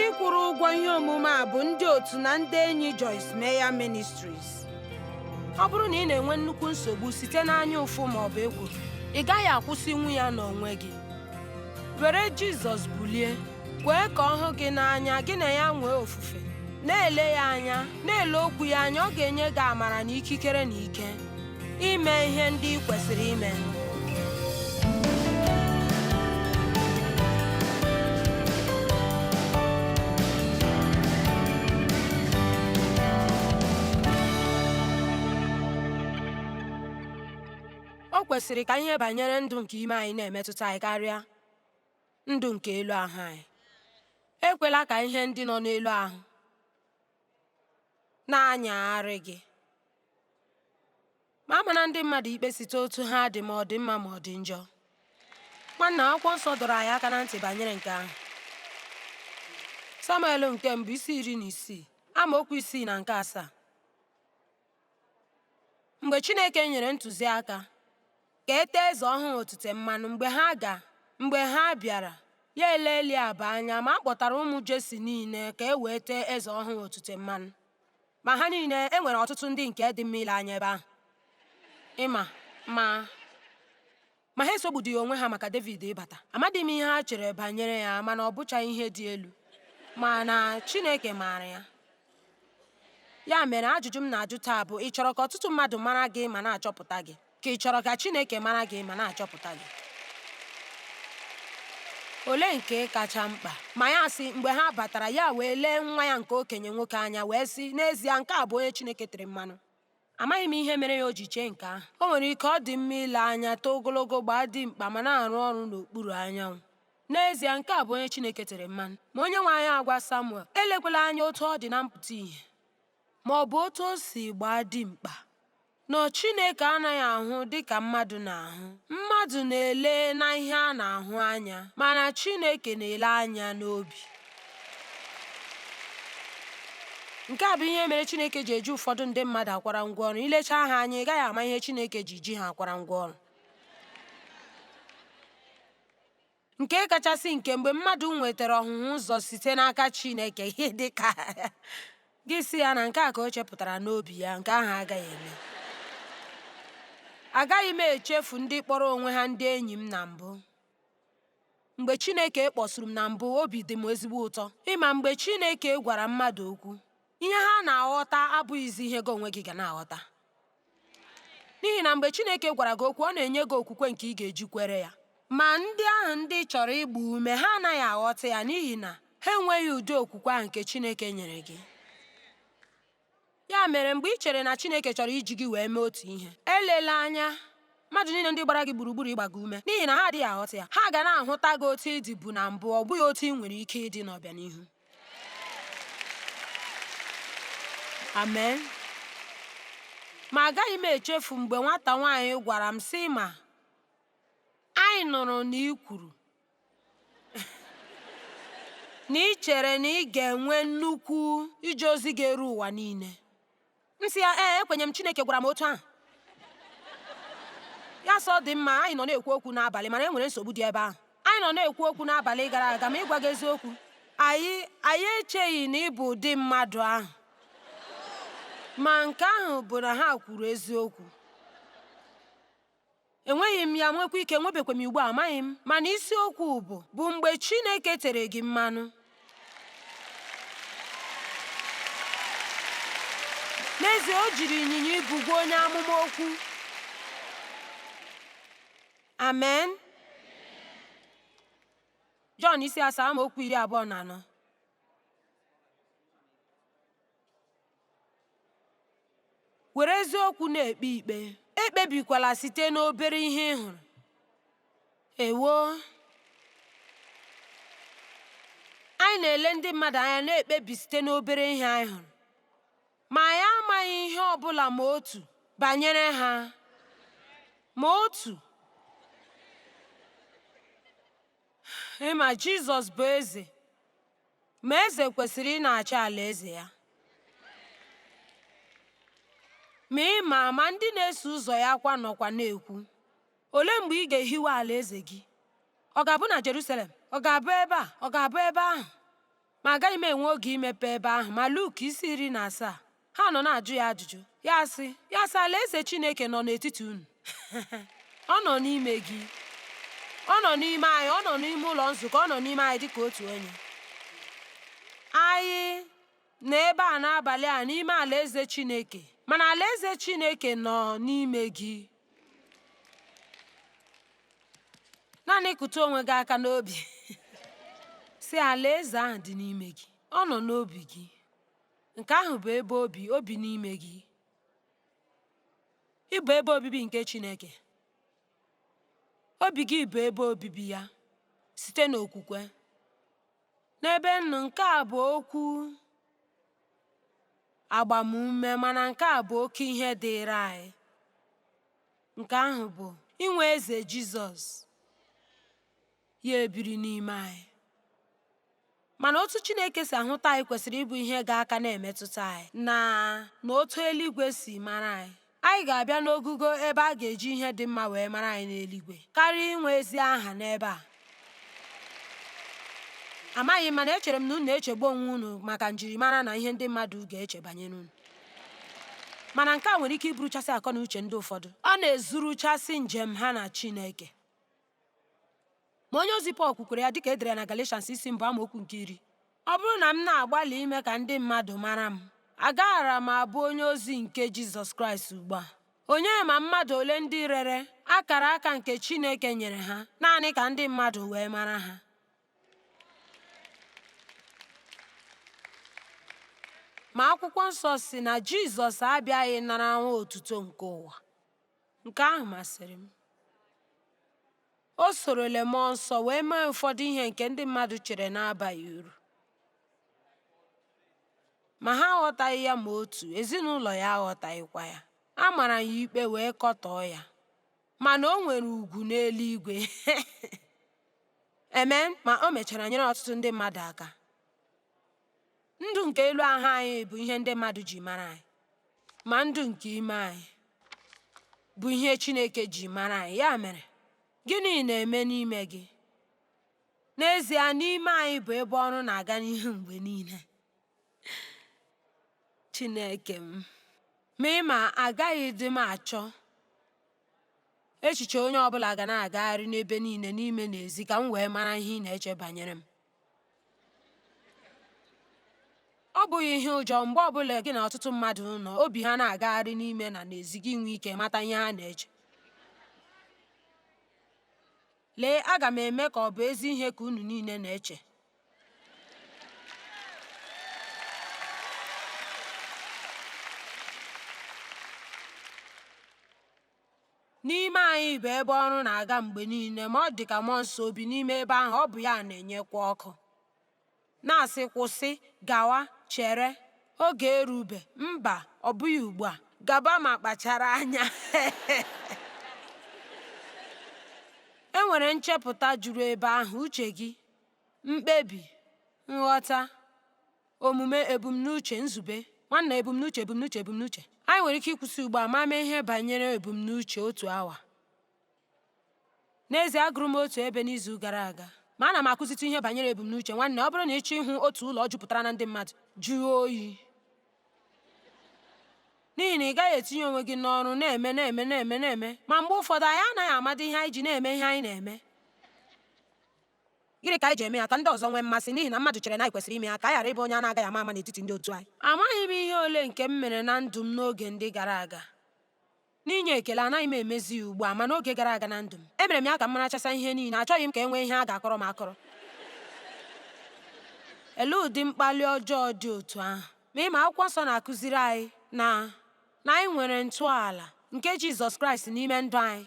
Ndị kwụrụ ụgwọ ihe omume a bụ ndị otu na ndị enyi Joyce Meyer Ministries. Ọ bụrụ na ị na-enwe nnukwu nsogbu site n'anya ụfụ ma ọ bụ ekworo, ị gaghị akwụsịnwu ya n'onwe gị. Were Jizọs bulie, kwee ka ọ hụ gị n'anya, gị na ya nwee ofufe. Na-ele ya anya, na-ele okwu ya anya, ọ ga-enye gị amara na ikikere na ike ime ihe ndị ị kwesịrị ime. O kwesịrị ka ihe banyere ndụ nke ime anyị na-emetụta anyị karịa ndụ nke elu ahụ anyị. Ekwela ka ihe ndị nọ n'elu ahụ na-anyagharị gị. Ma ama na ndị mmadụ ikpe site otu ha dị, ma ọ dị mma ma ọ dị njọ. Nwanna, akwụkwọ nsọ dọrọ anyị aka na ntị banyere nke ahụ. Samuel nke mbụ isi 16 amaokwu 6 na nke 7. Mgbe Chineke nyere ntụziaka ka e tee eze ọhụrụ otite mmanụ, mgbe ha bịara, ya ele Eliab anya, ma a kpọtara ụmụ Jesi niile ka e wee tee eze ọhụrụ otite mmanụ. Ma ha niile, e nwere ọtụtụ ndị nke dị mma ile anya ebe ahụ. Ma ha esogbudịghị onwe ha maka David ịbata. Amadị m ihe ha chere banyere ya, mana ọ bụchaghị ihe dị elu, mana Chineke maara ya. Ya mere, ajụjụ m na-ajụ taa bụ, ị chọrọ ka ọtụtụ mmadụ mara gị ma na-achọpụta gị, ka ị chọrọ ka Chineke mara gị ma na-achọpụta gị? Olee nke kacha mkpa? Ma ya sị, mgbe ha batara, ya wee lee nwa ya nke okenye nwoke anya, wee sị, n'ezie nke a bụ onye Chineke tere mmanụ. Amaghị m ihe mere ya o ji chee nke ahụ. O nwere ike ọ dị mma ile anya, too ogologo, gbaa dimkpa, ma na-arụ ọrụ n'okpuru anyanwụ. N'ezie nke a bụ onye Chineke tere mmanụ. Ma onye nwe anyị agwa Samuel, elekwala anya otu ọ dị na mpụta ihe, ma ọ bụ otu o si gbaa dimkpa. Na Chineke anaghị ahụ dị ka mmadụ na-ahụ. Mmadụ na-ele na ihe a na-ahụ anya, mana Chineke na-ele anya n'obi. Nke a bụ ihe mere Chineke ji eji ụfọdụ ndị mmadụ akwara ngwa ọrụ. Ilecha ha anya, ị gaghị ama ihe Chineke ji ha akwara ngwa ọrụ. Nke kachasị nke mgbe mmadụ nwetara ọhụhụ ụzọ site n'aka Chineke, ihe dị ka gị si ya na nke a ka o chepụtara n'obi ya, nke ahụ agaghị eme. Agaghị m echefu ndị kpọrọ onwe ha ndị enyi m na mbụ. Mgbe Chineke kpọsuru m na mbụ, obi dị m ezigbo ụtọ. Ịma, mgbe Chineke gwara mmadụ okwu, ihe ha na-aghọta abụghịzi ihe gị onwe gị ga na-aghọta. N'ihi na mgbe Chineke gwara gị okwu, ọ na-enye gị okwukwe nke ị ga-eji kwere ya. Ma ndị ahụ ndị chọrọ igbu ume, ha anaghị aghọta ya, n'ihi na ha enweghị ụdị okwukwe ahụ nke Chineke nyere gị. Ya mere, mgbe ị chere na Chineke chọrọ iji gị wee mee otu ihe, elela anya mmadụ niile ndị gbara gị gburugburu ịgba gị ume, n'ihi na ha adịghị aghọta ya. Ha ga na-ahụta gị otu ịdị bụ na mbụ, ọ bụghị otu ị nwere ike ịdị n'ọbịanihu. Amen. Ma agaghị m echefu mgbe nwata nwaanyị gwara m sị, ma anyị nụrụ na ị kwuru na ị chere na ị ga-enwe nnukwu ije ozi ga-eru ụwa niile. M sị ya, ekwenye m, Chineke gwara m otu ahụ. Ya sọ dị mma, anyị nọ na-ekwu okwu n'abalị, mana e nwere nsogbu dị ebe ahụ. Anyị nọ na-ekwu okwu n'abalị gara aga, ma ịgwa gị eziokwu, anyị echeghị na ị bụ ụdị mmadụ ahụ. Ma nke ahụ bụ na ha kwuru eziokwu. Enweghị m ya, nwekwa ike nwebekwa m ugbu a, amaghị m. Mana isiokwu bụ mgbe Chineke tere gị mmanụ. N'ezie, o jiri ịnyịnya ibu gwa onye amụma okwu. Amen. Jọn isi 7 amaokwu 24. Were eziokwu na-ekpe ikpe, ekpebikwala site n'obere ihe ị hụrụ. Ewo, anyị na-ele ndị mmadụ anya na-ekpebi site n'obere ihe anyị hụrụ, ma anyị amaghị ihe ọ bụla ma otu banyere ha. Ma otu, ịma, Jizọs bụ eze, ma eze kwesịrị ị na-achị alaeze ya. Ma ndị na-eso ụzọ ya kwa nọkwa na-ekwu, olee mgbe ị ga-ehiwe alaeze gị? Ọ ga-abụ na Jerusalem? Ọ ga-abụ ebe a? Ọ ga-abụ ebe ahụ? ma agaghị m enwe oge imepe ebe ahụ. Ma Luk 17 ha nọ na-ajụ ya ajụjụ. Ya sị alaeze Chineke nọ n'etiti unu. Ọ nọ n'ime gị, ọ nọ n'ime anyị, ọ nọ n'ime ụlọ nzukọ, ọ nọ n'ime anyị dịka otu onye. Anyị nọ ebe a n'abalị a n'ime alaeze Chineke, mana alaeze Chineke nọ n'ime gị. Naanị kụta onwe gị aka n'obi si alaeze ahụ dị n'ime gị, ọ nọ n'obi gị. Nke ahụ bụ ebe obi n'ime gị. Ị bụ ebe obibi nke Chineke. Obi gị bụ ebe obibi ya site n'okwukwe. N'ebe nnụ, nke a bụ okwu agbamume, mana nke a bụ oke ihe dịịrị anyị. Nke ahụ bụ inwe eze Jizọs ya ebiri n'ime anyị. Mana otu Chineke si ahụta anyị kwesịrị ịbụ ihe ga-aka na-emetụta anyị na otu eluigwe si mara anyị. Anyị ga-abịa n'ogugo ebe a ga-eji ihe dị mma wee mara anyị n'eluigwe karịa inwe ezi aha n'ebe a. Amaghị m, mana echere m na unu na-echegbu onwe unu maka njirimara na ihe ndị mmadụ ga-eche banyere unu. Mana nke a nwere ike iburuchasị akọ na uche ndị ụfọdụ. Ọ na-ezuruchasị njem ha na Chineke. Ma onye ozi Pọl kwukwere ya dịka edere na Galatians 2:10. Ọ bụrụ na m na-agbalị ime ka ndị mmadụ mara m, agaghara m abụ onye ozi nke Jizọs Kraịst ugbu a. Onye ma mmadụ ole ndị rere akara aka nke Chineke nyere ha naanị ka ndị mmadụ wee mara ha. Ma akwụkwọ nsọ si na Jizọs abịaghị nara nwa otuto nke ụwa. Nke ahụ masịrị m. O sorole mmụọ nsọ wee mee ụfọdụ ihe nke ndị mmadụ chere na-abaghị uru. Ma ha aghọtaghị ya ma otu, ezinụlọ ya aghọtaghịkwa ya. A mara ya ikpe wee kọtọọ ya, mana o nwere ugwu n'eluigwe. Amen. Ma o mechara nyere ọtụtụ ndị mmadụ aka. Ndụ nke elu ahụ anyị bụ ihe ndị mmadụ ji mara anyị, ma ndụ nke ime anyị bụ ihe Chineke ji mara anyị. Ya mere, gịnị na-eme n'ime gị? N'ezie, n'ime anyị bụ ebe ọrụ na-aga n'ihu mgbe niile. Chineke m, ma ịma agaghị dị m achọ echiche onye ọbụla ga na-agagharị n'ebe niile n'ime n'ezi ka m wee mara ihe ị na-eche banyere m. Ọ bụghị ihe ụjọ mgbe ọbụla gị na ọtụtụ mmadụ nọ obi ha na-agagharị n'ime na n'ezi gị nwee ike mata ihe ha na-eche. Lee, aga m eme ka ọ bụ ezi ihe ka unu niile na-eche. N'ime anyị bụ ebe ọrụ na-aga mgbe niile, ma ọ dị ka mmụọ nsọ obi n'ime ebe ahụ. Ọ bụ ya na-enyekwa ọkụ, na-asị kwụsị, gawa, chere, oge erube, mba, ọ bụghị ugbu a, gaba ma kpachara anya. E nwere nchepụta juru ebe ahụ. Uche gị, mkpebi, nghọta, omume, ebumnuche, nzube. Nwanna, ebumnuche. Anyị nwere ike ịkwụsị ugbu a ma mee ihe banyere ebumnuche otu awa. N'ezie, agụrụ m otu ebe n'izu gara aga, ma ana m akụzitụ ihe banyere ebumnuche. Nwanne, ọ bụrụ na ị chọọ ịhụ otu ụlọ jupụtara na ndị mmadụ jụọ oyi, n'ihi na ị gaghị etinye onwe gị n'ọrụ na-eme, ma mgbe ụfọdụ anyị anaghị amado ihe anyị ji na-eme ihe anyị na-eme. Gịnị ka anyị ji eme ya? Ka ndị ọzọ nwee mmasị, n'ihi na mmadụ chere na anyị kwesịrị ime ya, ka anyị ghara ịbụ onye a na-agaghị ama n'etiti ndị otu anyị. Amaghị m ihe ole nke m mere na ndụ m n'oge ndị gara aga. N'inye ekele, anaghị m emezi ya ugbu a, ma n'oge gara aga na ndụ m, emere m ya ka m marachasa ihe niile. Achọghị m ka e nwee ihe a ga-akọrọ m akọrọ. Ele ụdị mkpali ọjọọ dị otu ahụ? Ma ịma, akwụkwọ nsọ na-akụziri anyị na anyị nwere ntọala nke Jizọs Kraịst n'ime ndụ anyị,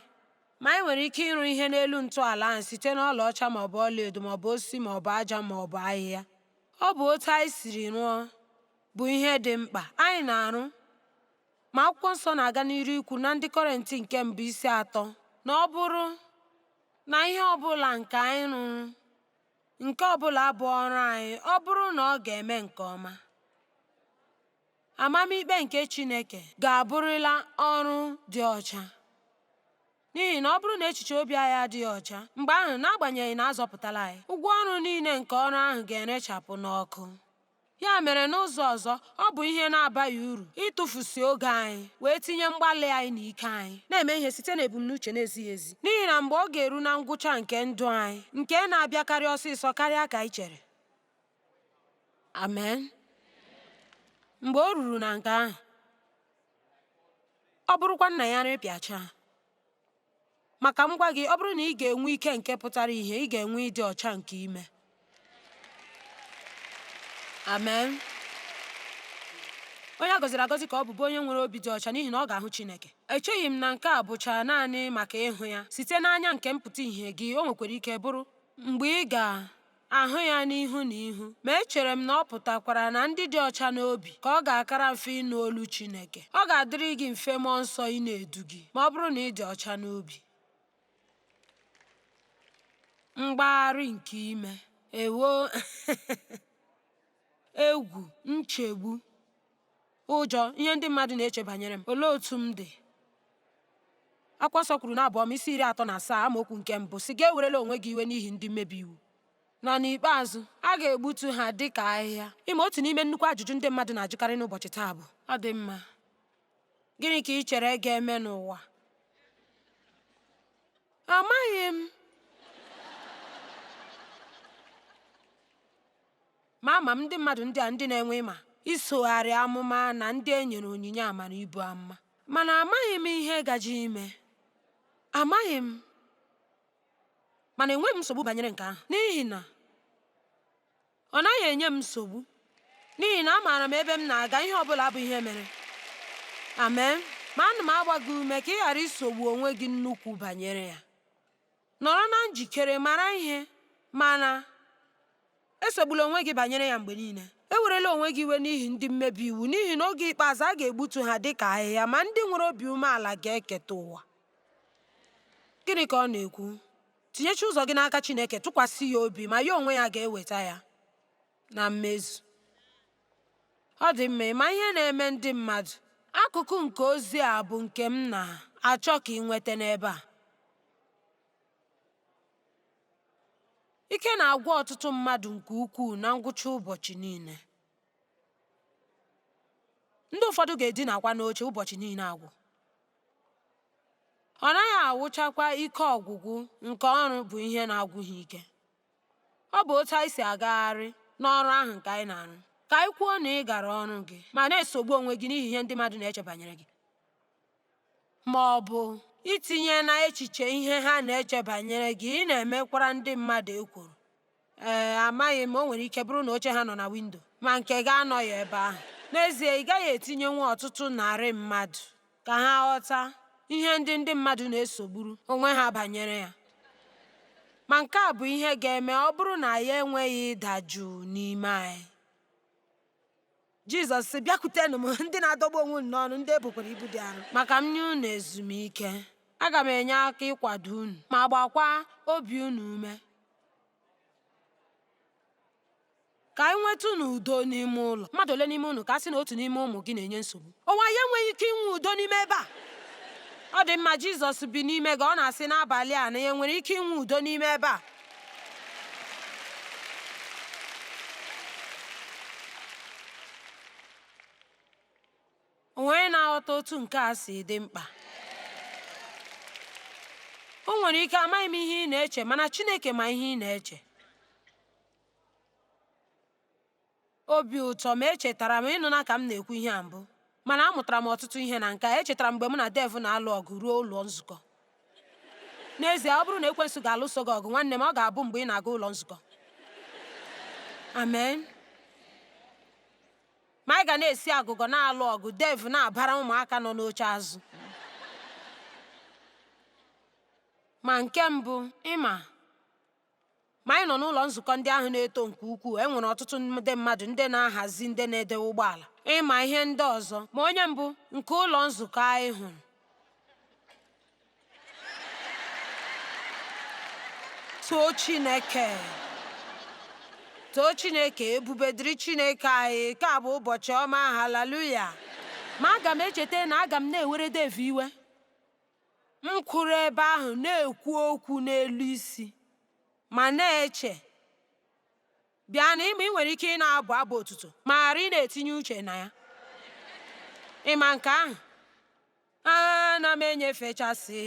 ma anyị nwere ike ịrụ ihe n'elu ntọala ahụ site n'ọlaọcha maọbụ ọlaedo maọbụ osisi maọbụ aja maọbụ ahịhịa. Ọ bụ otu anyị siri rụọ bụ ihe dị mkpa anyị na-arụ. Ma akwụkwọ nsọ na-aga n'iru ikwu na ndị Kọrentị nke mbụ 3 na ọ bụrụ na ihe ọbụla nke anyị rụrụ, nke ọbụla bụ ọrụ anyị, ọ bụrụ na ọ ga-eme nke ọma, amamikpe nke Chineke ga-abụrịla ọrụ dị ọcha. n'ihi na ọ bụrụ na echiche obi anyị adịghị ọcha, mgbe ahụ n'agbanyeghị na azọpụtala anyị, ụgwọ ọrụ niile nke ọrụ ahụ ga-erechapụ n'ọkụ. Ya mere, n'ụzọ ọzọ, ọ bụ ihe na-abaghị uru ịtụfusi oge anyị wee tinye mgbalị anyị na ike anyị na-eme ihe site na ebumnuche na-ezighị ezi, n'ihi na mgbe ọ ga-eru na ngwụcha nke ndụ anyị, nke na-abịakarị ọsịsọ karịa ka anyị chere. Amen. Mgbe o ruru na nke ahụ, ọ bụrụkwa nna ya rịpịacha, maka m gwa gị, ọ bụrụ na ị ga-enwe ike nke pụtara ihe, ị ga-enwe ịdị ọcha nke ime. Amen. Onye a gọziri agọzi ka ọ bụbu onye nwere obi dị ọcha, n'ihi na ọ ga-ahụ Chineke. Echeghị m na nke a bụcha naanị maka ịhụ ya site n'anya nke mpụta ihe gị. O nwekwara ike bụrụ mgbe ị ga-ahụ ya n'ihu na ihu, ma echere m na ọ pụtakwara na ndị dị ọcha n'obi ka ọ ga-akara mfe ịnụ olu Chineke. Ọ ga-adịrị gị mfe mmụọ nsọ ị na-edu gị ma ọ bụrụ na ị dị ọcha n'obi. Mgbagharị nke ime, ewo egwu, nchegbu, ụjọ, ihe ndị mmadụ na-eche banyere m. Olee otu m dị? Akwụkwọ nsọ kwuru na Abụ Ọma 37 amaokwu nke 1 sị, gị ewerela onwe gị iwe n'ihi ndị mmebi iwu, na n'ikpeazụ a ga-egbutu ha dị ka ahịhịa. Ime otu n'ime nnukwu ajụjụ ndị mmadụ na-ajụkarị n'ụbọchị taa bụ, ọ dị mma, gịnị ka ị chere ga-eme n'ụwa? Amaghị m, ma ama m ndị mmadụ ndị a ndị na-enwe ịma isogharị amụma na ndị e nyere onyinye amara ibu amụma, mana amaghị m ihe gaje ime. Amaghị m, mana enweghị m nsogbu banyere nke ahụ, n'ihi na ọ naghị enye m nsogbu, n'ihi na amaara m ebe m na-aga, ihe ọ bụla bụ ihe mere. Amen. Ma ana m agba gị ume ka ị ghara isogbu onwe gị nnukwu banyere ya. Nọrọ na njikere, mara ihe, mana esogbula onwe gị banyere ya mgbe niile. Ewerela onwe gị iwe n'ihi ndị mmebi iwu, n'ihi na oge ikpeazụ a ga-egbutu ha dị ka ahịhịa, ma ndị nwere obi umeala ga-eketa ụwa. Gịnị ka ọ na-ekwu? Tinyechi ụzọ gị n'aka Chineke, tụkwasị ya obi, ma ya onwe ya ga-eweta ya na mmezu. Ọ dị mma, ma ihe na-eme ndị mmadụ. Akụkụ nke ozi a bụ nke m na-achọ ka ị nweta n'ebe a. Ike na-agwụ ọtụtụ mmadụ nke ukwuu na ngwụcha ụbọchị niile. Ndị ụfọdụ ga-edinakwa n'oche ụbọchị niile agwụ. Ọ naghị awụchakwa ike ọgwụgwụ nke ọrụ bụ ihe na-agwụ ha ike. Ọ bụ otu anyị si agagharị n'ọrụ ahụ nke anyị na-arụ. Ka anyị kwuo na ị gara ọrụ gị ma na-esogbu onwe gị n'ihi ihe ndị mmadụ na-eche banyere gị, ma ọ bụ itinye na echiche ihe ha na-eche banyere gị, ị na-emekwara ndị mmadụ ekworo. Amaghị m, o nwere ike bụrụ na oche ha nọ na windo, ma nke gị anọghị ebe ahụ. N'ezie, ị gaghị etinyenwu ọtụtụ narị mmadụ ka ha ghọta ihe ndị mmadụ na-esogburu onwe ha banyere ya. Ma nke a bụ ihe ga-eme ọ bụrụ na ya enweghị ịda jụụ n'ime anyị. Jizọs sị, bịakwutenụ m ndị na-adọgbu onwe unu n'ọnụ, ndị ebukwara ibu dị arọ, maka m nye unu ezumike. Aga m enye aka ịkwado unu ma gbakwa obi unu ume. Ka anyị nweta unu udo n'ime ụlọ. Mmadụ ole n'ime unu ka a sị na otu n'ime ụmụ gị na-enye nsogbu? Ụwa ya enweghị ike inwe udo n'ime ebe a. Ọ dị mma, Jizọs bi n'ime gị, ọ na-asị n'abalị a na ya nwere ike inwe udo n'ime ebe a. Onwe na-aghọta otu nke a si dị mkpa. O nwere ike amaghị m ihe ị na-eche, mana Chineke ma ihe ị na-eche. Obi ụtọ ma echetara m ịnụ na ka m na-ekwu ihe a mbụ, mana amụtara m ọtụtụ ihe na nke a. Echetara m mgbe mụ na Dev na-alụ ọgụ ruo ụlọ nzukọ. N'ezie, ọ bụrụ na ekwensu ga-alụso gị ọgụ, nwanne m, ọ ga-abụ mgbe ị na-aga ụlọ nzukọ. Amen. Ma anyị ga na-esi agụgọ na-alụ ọgụ, Dev na-abara ụmụaka nọ n'oche azụ. Ma nke mbụ, ịma, ma anyị nọ n'ụlọ nzukọ ndị ahụ na-eto nke ukwuu, e nwere ọtụtụ ndị mmadụ ndị na-ahazi, ndị na-ede ụgbọala, ịma ihe ndị ọzọ. Ma onye mbụ nke ụlọ nzukọ anyị hụrụ, too Chineke, too Chineke, ebube dịrị Chineke anyị. Ka bụ ụbọchị ọma, haleluya. Ma aga m echeta na aga m na-ewere Dev iwe m kwụrụ ebe ahụ na-ekwu okwu n'elu isi ma na-eche, bịa na ị nwere ike ị na-abụ abụ otuto ma ghara ị na-etinye uche na ya. Ịma nke ahụ, ana m enyefechasị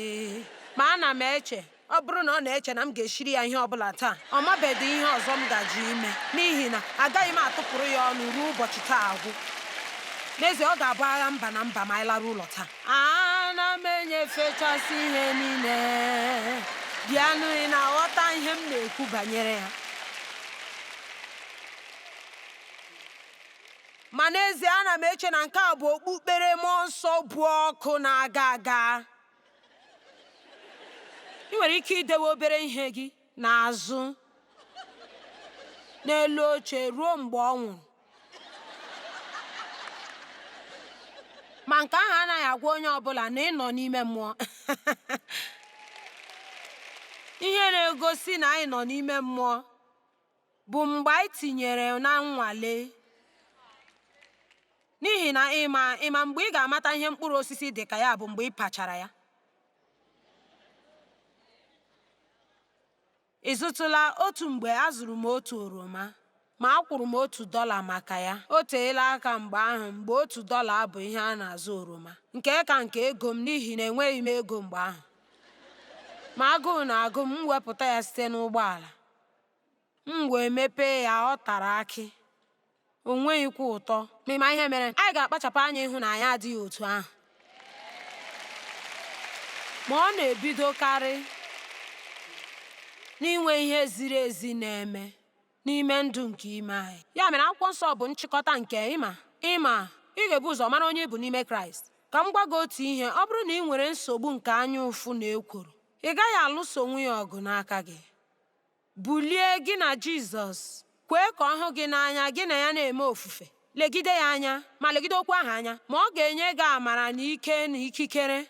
ma ana m eche ọ bụrụ na ọ na-eche na m ga-eshiri ya ihe ọbụla taa, ọ mabedị ihe ọzọ m gaji ime, n'ihi na agaghị m atụpụrụ ya ọnụ ruo ụbọchị taa agwụ. N'ezie, ọ ga-abụ agha mba na mba ma anyị lara ụlọ taa. Ana m enyefechasị ihe niile. Bịanụ, ị na-aghọta ihe m na-ekwu banyere ya? Ma n'ezie, ana m eche na nke a bụ okpukpere mmụọ nsọ bụ ọkụ na-aga aga. Ị nwere ike idewe obere ihe gị n'azụ n'elu oche ruo mgbe ọ nwụrụ. Ma nke ahụ anaghị agwa onye ọbụla na ị nọ n'ime mmụọ. Ihe na-egosi na anyị nọ n'ime mmụọ bụ mgbe anyị tinyere na nnwale. N'ihi na ịma mgbe ị ga-amata ihe mkpụrụ osisi dị ka ya bụ mgbe ị pachara ya. Ị zụtụla otu mgbe azụrụ m otu oroma ma akwụrụ m $1 maka ya. O teela aka mgbe ahụ mgbe $1 bụ ihe a na-azụ oroma nke ego m, n'ihi na enweghị m ego mgbe ahụ. Ma agụụ na-agụ m wepụta ya site n'ụgbọala. M wee mepee ya, ọ tara akị. O nweghịkwa ụtọ. Ma ịma ihe mere, anyị ga-akpachapụ anya ịhụ na anyị adịghị otu ahụ. Ma ọ na-ebidokarị n'inwe ihe ziri ezi na-eme n'ime ndụ nke ime anyị. Ya mere, akwụkwọ nsọ bụ nchịkọta nke ịma ị ga-ebu ụzọ mara onye bụ n'ime Kraịst. Ka m gwa gị otu ihe, ọ bụrụ na ị nwere nsogbu nke anya ụfụ na ekworo, ị gaghị alụso onwe ya ọgụ n'aka gị. Bulie gị na Jizọs, kwee ka ọ hụ gị n'anya, gị na ya na-eme ofufe. Legide ya anya ma legide okwu ahụ anya, ma ọ ga-enye gị amara na ike na ikikere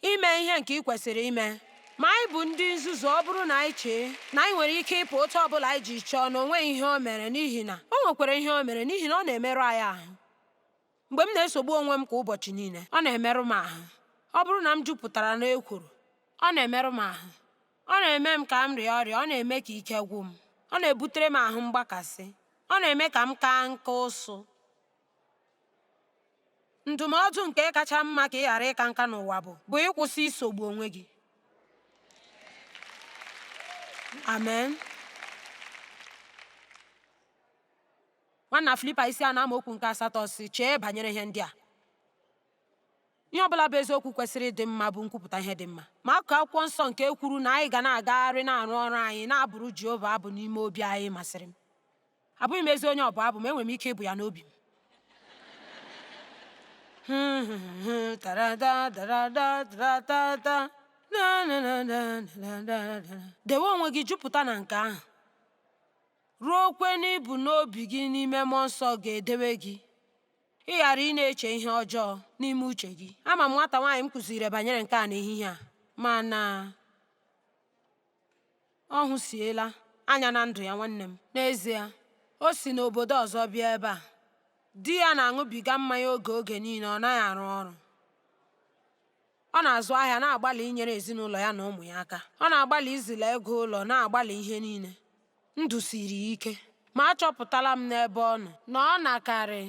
ime ihe nke ị kwesịrị ime. Ma anyị bụ ndị nzuzu ọ bụrụ na anyị chee na anyị nwere ike ịpụ otu ọbụla anyị ji chọọ na o nweghị ihe o mere, n'ihi na o nwekwara ihe o mere, n'ihi na ọ na-emerụ anyị ahụ. Mgbe m na-esogbu onwe m kwa ụbọchị niile, ọ na-emerụ m ahụ. Ọ bụrụ na m jupụtara n'ekworo, ọ na-emerụ m ahụ. Ọ na-eme m ka m rịa ọrịa, ọ na-eme ka ike gwụ m, ọ na-ebutere m ahụ mgbakasị, ọ na-eme ka m kaa nka ụsụ. Ndụmọdụ nke kacha mma ka ị ghara ịka nka n'ụwa bụ ịkwụsị isogbu onwe gị. Amen. Nwanna Filipa 4:8 nke 8 sị, chee banyere ihe ndị a. Ihe ọbụla bụ eziokwu kwesịrị ịdị mma bụ nkwupụta ihe dị mma. Ma akụkụ akwụkwọ nsọ nke kwuru na anyị ga na-agagharị na-arụ ọrụ anyị na-abụrụ Jehova abụ n'ime obi anyị masịrị m. Abụghị m ezi onye ọbụ abụ, ma enwere m ike ịbụ ya n'obi m. Dewe onwe gị jupụta na nke ahụ. Ruo kwe n'ibu n'obi gị n'ime mmụọ nsọ ga-edewe gị. Ị ghara ị na-eche ihe ọjọọ n'ime uche gị. Ama m nwata nwaanyị m kụziri banyere nke a n'ehihie a, mana ọ hụsiela anya na ndụ ya, nwanne m. N'ezie, o si n'obodo ọzọ bịa ebe a. Di ya na-aṅụbiga mmanya oge niile, ọ naghị arụ ọrụ. Ọ na-azụ ahịa na-agbalị inyere ezinụlọ ya na ụmụ ya aka. Ọ na-agbalị izila ego ụlọ, na-agbalị ihe niile. Ndụ siri ike. Ma achọpụtala m n'ebe ọ nọ na ọ nakarị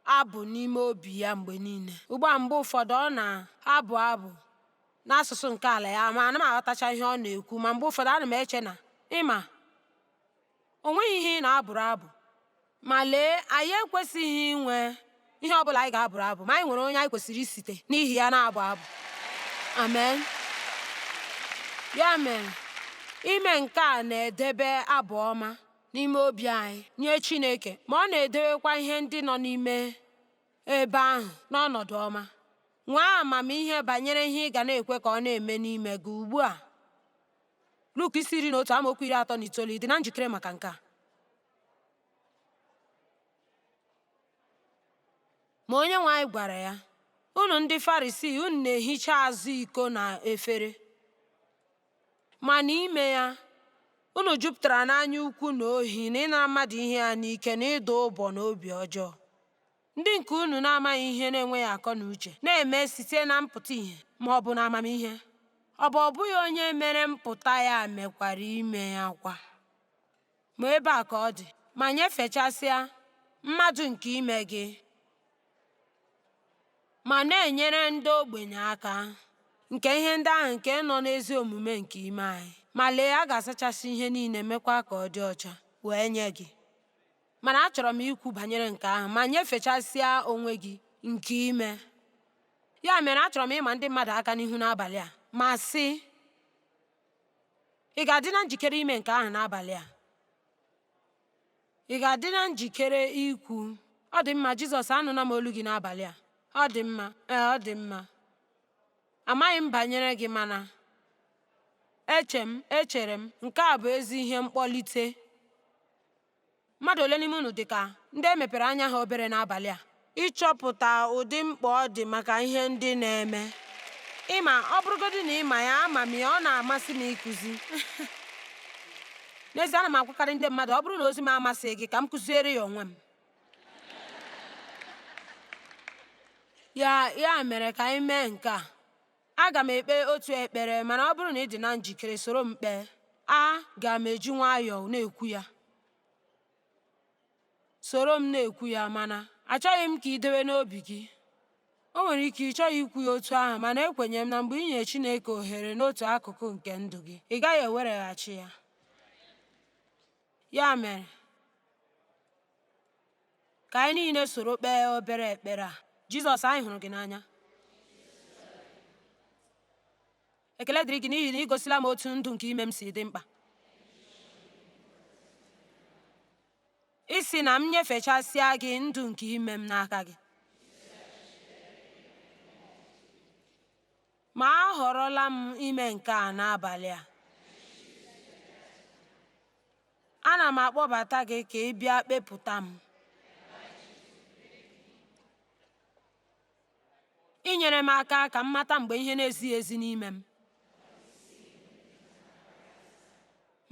abụ n'ime obi ya mgbe niile. Ugbu a, mgbe ụfọdụ ọ na-abụ n'asụsụ nke ala ya, ma ana m aghọtacha ihe ọ na-ekwu. Ma mgbe ụfọdụ ana m eche na o nweghị ihe ị na-abụrụ abụ. Ma lee, anyị ekwesịghị inwe ihe ọbụla anyị ga-abụrụ abụ, ma anyị nwere onye anyị kwesịrị isite n'ihi ya na-abụ abụ. Amen. Ya mere, ime nke a na-edebe abụ ọma n'ime obi anyị nye Chineke, ma ọ na-edewekwa ihe ndị nọ n'ime ebe ahụ n'ọnọdụ ọma. Nwee amamihe banyere ihe ị ga na-ekwe ka ọ na-eme n'ime gị ugbu a. Luk 11:39 dị na njikere maka nke a. Ma onye nwe anyị gwara ya, unu ndị Farisii, unu na-ehicha azụ iko na efere, ma n'ime ya unu jupụtara n'anya ukwu na ohi, na ịnara mmadụ ihe ya n'ike, na ịda ụbọ na obi ọjọọ. ndị nke unu na-amaghị ihe na-enweghị akọ na uche na-eme site na mpụta ihe ma ọ bụ na amamihe. Ọ bụghị onye mere mpụta ya mekwara ime ya kwa? Ma ebe a ka ọ dị, ma nyefechasịa mmadụ nke ime gị ma na-enyere ndị ogbenye aka, nke ihe ndị ahụ nke nọ n'ezi omume nke ime anyị. Ma lee, a ga-asachasị ihe niile, mekwa ka ọ dị ọcha, wee nye gị. Mana achọrọ m ikwu banyere nke ahụ, ma nyefechasịa onwe gị nke ime. Ya mere, achọrọ m ịma ndị mmadụ aka n'ihu n'abalị a ma sị, ị ga-adị na njikere ime nke ahụ n'abalị a? Ị ga-adị na njikere ikwu, ọ dị mma Jizọs, anụla m olu gị n'abalị a. Ọ dị mma, ọ dị mma. Amaghị m banyere gị, mana echere m nke a bụ ezi ihe mkpọlite. Mmadụ ole n'ime unu dị ka ndị e mepere anya ha obere n'abalị a, ịchọpụta ụdị mkpa ọ dị maka ihe ndị na-eme? Ịma, ọ bụrụgodị na ịma ya, ama m ya, ọ na-amasị m ịkụzi. N'ezie, ana m agwakarị ndị mmadụ, ọ bụrụ na ozi m amasịghị gị, ka m kụziere ya onwe m. Ya mere, ka anyị mee nke a. Aga m ekpe otu ekpere, mana ọ bụrụ na ị dị na njikere, soro m kpee. Aga m eji nwayọọ na-ekwu ya. Soro m na-ekwu ya, mana achọghị m ka ị dewe n'obi gị. O nwere ike ị chọghị ikwu ya otu ahụ, mana ekwenye m na mgbe ị nye Chineke ohere n'otu akụkụ nke ndụ gị, ị gaghị ewereghachi ya. Ya mere, ka anyị niile soro kpee obere ekpere a. Jizọs, anyị hụrụ gị n'anya. Ekele dịrị gị n'ihi na ị gosila m otu ndụ nke ime m si dị mkpa. Ị sị na m nyefechasịa gị ndụ nke ime m n'aka gị. Ma ahọrọla m ime nke a n'abalị a. Ana m akpọbata gị ka ị bịa kpepụta m. Inyere m aka ka m mata mgbe ihe na-ezighị ezi n'ime m,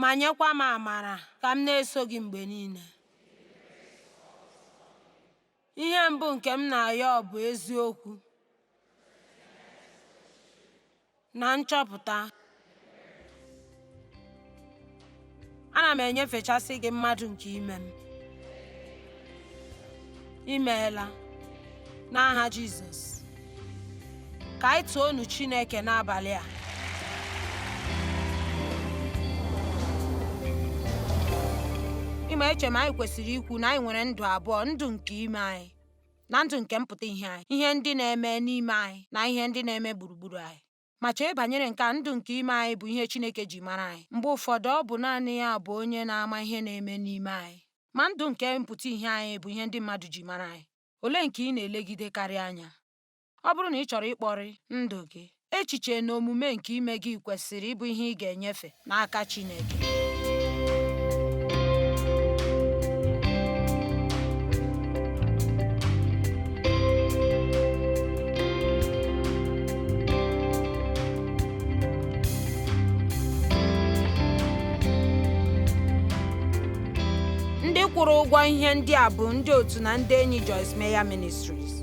ma nyekwa m amara ka m na-eso gị mgbe niile. Ihe mbụ nke m na-arịọ bụ eziokwu na nchọpụta. Ana m enyefechasị gị mmadụ nke ime m. Imeela, n'aha Jizọs. Ka anyị toonu Chineke n'abalị a. Ịma, eche m anyị kwesịrị ikwu na anyị nwere ndụ abụọ, ndụ nke ime anyị na ndụ nke mpụta ihe anyị, ihe ndị na-eme n'ime anyị na ihe ndị na-eme gburugburu anyị. Ma chee banyere nke a, ndụ nke ime anyị bụ ihe Chineke ji mara anyị. Mgbe ụfọdụ ọ bụ naanị ya bụ onye na-ama ihe na-eme n'ime anyị. Ma ndụ nke mpụta ihe anyị bụ ihe ndị mmadụ ji mara anyị. Olee nke ị na-elegide karịa anya? Ọ bụrụ na ị chọrọ ịkpọrị ndụ gị, echiche na omume nke ime gị kwesịrị ịbụ ihe ị ga-enyefe n'aka Chineke. Ndị kwụrụ ụgwọ ihe ndị a bụ ndị otu na ndị enyi Joyce Meyer Ministries.